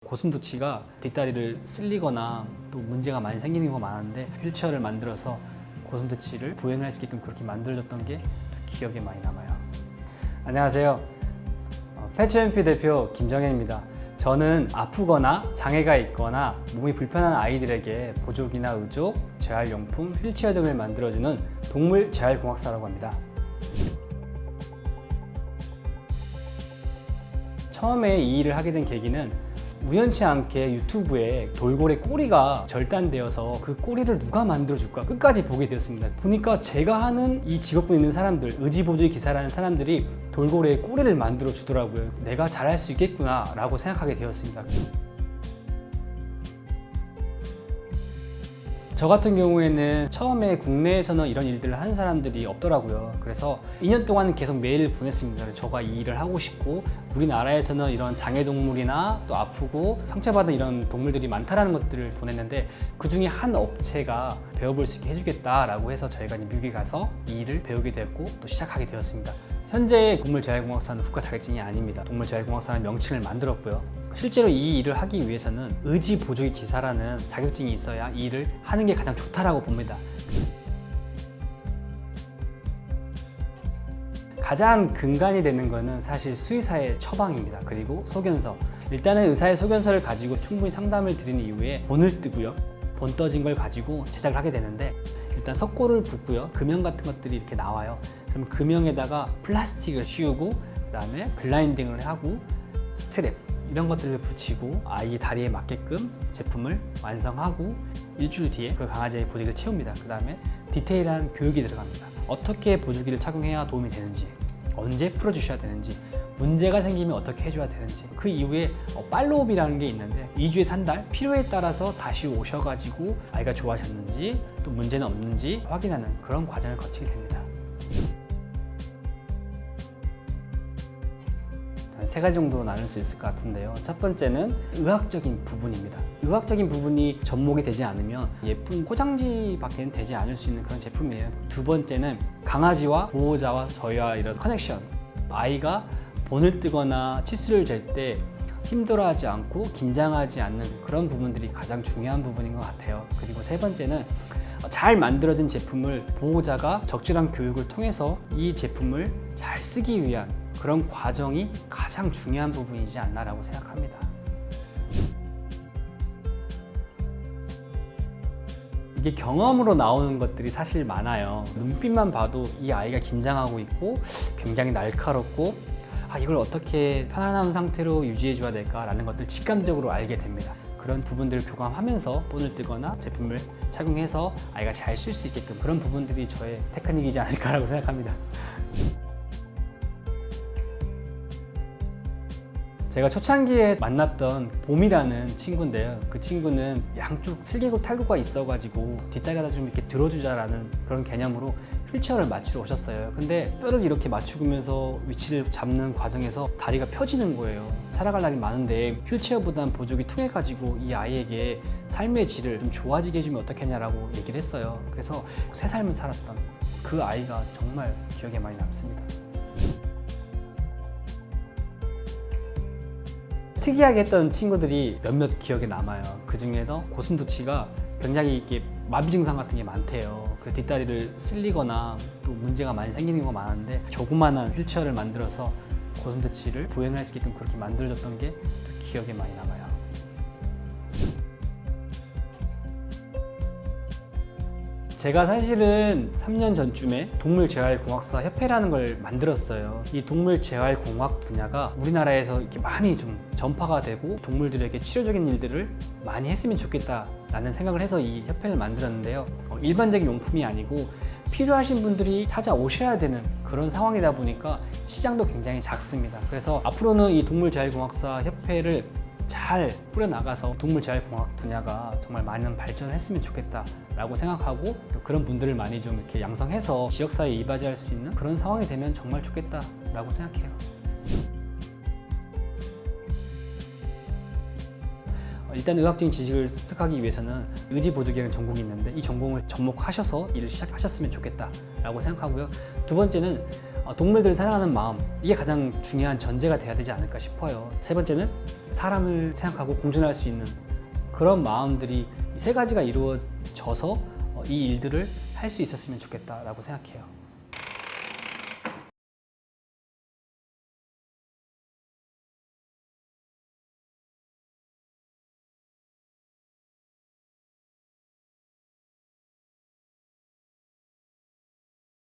고슴도치가 뒷다리를 쓸리거나 또 문제가 많이 생기는 경우가 많은데 휠체어를 만들어서 고슴도치를 보행할 수 있게끔 그렇게 만들어줬던 게 기억에 많이 남아요. 안녕하세요. 패치MP 대표 김정현입니다. 저는 아프거나 장애가 있거나 몸이 불편한 아이들에게 보조기나 의족, 재활용품, 휠체어 등을 만들어주는 동물 재활공학사라고 합니다. 처음에 이 일을 하게 된 계기는 우연치 않게 유튜브에 돌고래 꼬리가 절단되어서 그 꼬리를 누가 만들어줄까 끝까지 보게 되었습니다. 보니까 제가 하는 이 직업군에 있는 사람들, 의지보조의 기사라는 사람들이 돌고래의 꼬리를 만들어 주더라고요. 내가 잘할 수 있겠구나 라고 생각하게 되었습니다. 저 같은 경우에는 처음에 국내에서는 이런 일들을 하는 사람들이 없더라고요. 그래서 2년 동안 계속 메일을 보냈습니다. 그래서 저가 이 일을 하고 싶고 우리나라에서는 이런 장애동물이나 또 아프고 상처받은 이런 동물들이 많다라는 것들을 보냈는데 그 중에 한 업체가 배워볼 수 있게 해주겠다라고 해서 저희가 미국에 가서 이 일을 배우게 되었고 또 시작하게 되었습니다. 현재 동물재활공학사는 국가 자격증이 아닙니다. 동물재활공학사는 명칭을 만들었고요. 실제로 이 일을 하기 위해서는 의지보조기 기사라는 자격증이 있어야 이 일을 하는 게 가장 좋다라고 봅니다. 가장 근간이 되는 것은 사실 수의사의 처방입니다. 그리고 소견서. 일단은 의사의 소견서를 가지고 충분히 상담을 드린 이후에 본을 뜨고요. 본 떠진 걸 가지고 제작을 하게 되는데 일단 석고를 붓고요. 금형 같은 것들이 이렇게 나와요. 그럼 금형에다가 플라스틱을 씌우고 그다음에 글라인딩을 하고 스트랩 이런 것들을 붙이고 아이의 다리에 맞게끔 제품을 완성하고 일주일 뒤에 그 강아지의 보조기를 채웁니다. 그 다음에 디테일한 교육이 들어갑니다. 어떻게 보조기를 착용해야 도움이 되는지, 언제 풀어주셔야 되는지, 문제가 생기면 어떻게 해줘야 되는지, 그 이후에 팔로우업이라는 게 있는데 2주에서 한 달 필요에 따라서 다시 오셔가지고 아이가 좋아하셨는지 또 문제는 없는지 확인하는 그런 과정을 거치게 됩니다. 세 가지 정도 나눌 수 있을 것 같은데요. 첫 번째는 의학적인 부분입니다. 의학적인 부분이 접목이 되지 않으면 예쁜 포장지밖에는 되지 않을 수 있는 그런 제품이에요. 두 번째는 강아지와 보호자와 저희와 이런 커넥션. 아이가 본을 뜨거나 치수를 잴 때 힘들어하지 않고 긴장하지 않는 그런 부분들이 가장 중요한 부분인 것 같아요. 그리고 세 번째는 잘 만들어진 제품을 보호자가 적절한 교육을 통해서 이 제품을 잘 쓰기 위한 그런 과정이 가장 중요한 부분이지 않나라고 생각합니다. 이게 경험으로 나오는 것들이 사실 많아요. 눈빛만 봐도 이 아이가 긴장하고 있고 굉장히 날카롭고 이걸 어떻게 편안한 상태로 유지해 줘야 될까라는 것들 직감적으로 알게 됩니다. 그런 부분들을 교감하면서 본을 뜨거나 제품을 착용해서 아이가 잘 쓸 수 있게끔 그런 부분들이 저의 테크닉이지 않을까라고 생각합니다. 제가 초창기에 만났던 봄이라는 친구인데요. 그 친구는 양쪽 슬개골 탈구가 있어가지고 뒷다리가 좀 이렇게 들어주자라는 그런 개념으로 휠체어를 맞추러 오셨어요. 근데 뼈를 이렇게 맞추면서 위치를 잡는 과정에서 다리가 펴지는 거예요. 살아갈 날이 많은데 휠체어보단 보조기 통해가지고 이 아이에게 삶의 질을 좀 좋아지게 해주면 어떻겠냐라고 얘기를 했어요. 그래서 새 삶을 살았던 그 아이가 정말 기억에 많이 남습니다. 특이하게 했던 친구들이 몇몇 기억에 남아요. 그 중에서 고슴도치가 굉장히 이렇게 마비 증상 같은 게 많대요. 그 뒷다리를 쓸리거나 또 문제가 많이 생기는 경우가 많은데 조그만한 휠체어를 만들어서 고슴도치를 보행할 수 있게끔 그렇게 만들어줬던 게 기억에 많이 남아요. 제가 사실은 3년 전쯤에 동물재활공학사 협회라는 걸 만들었어요. 이 동물재활공학 분야가 우리나라에서 이렇게 많이 좀 전파가 되고 동물들에게 치료적인 일들을 많이 했으면 좋겠다라는 생각을 해서 이 협회를 만들었는데요. 일반적인 용품이 아니고 필요하신 분들이 찾아오셔야 되는 그런 상황이다 보니까 시장도 굉장히 작습니다. 그래서 앞으로는 이 동물재활공학사 협회를 잘 꾸려나가서 동물재활공학 분야가 정말 많은 발전을 했으면 좋겠다라고 생각하고 또 그런 분들을 많이 좀 이렇게 양성해서 지역사회에 이바지할 수 있는 그런 상황이 되면 정말 좋겠다라고 생각해요. 일단 의학적인 지식을 습득하기 위해서는 의지보조기라는 전공이 있는데 이 전공을 접목하셔서 일을 시작하셨으면 좋겠다라고 생각하고요. 두 번째는 동물들을 사랑하는 마음, 이게 가장 중요한 전제가 돼야 되지 않을까 싶어요. 세 번째는 사람을 생각하고 공존할 수 있는 그런 마음들이 이 세 가지가 이루어져서 이 일들을 할 수 있었으면 좋겠다라고 생각해요.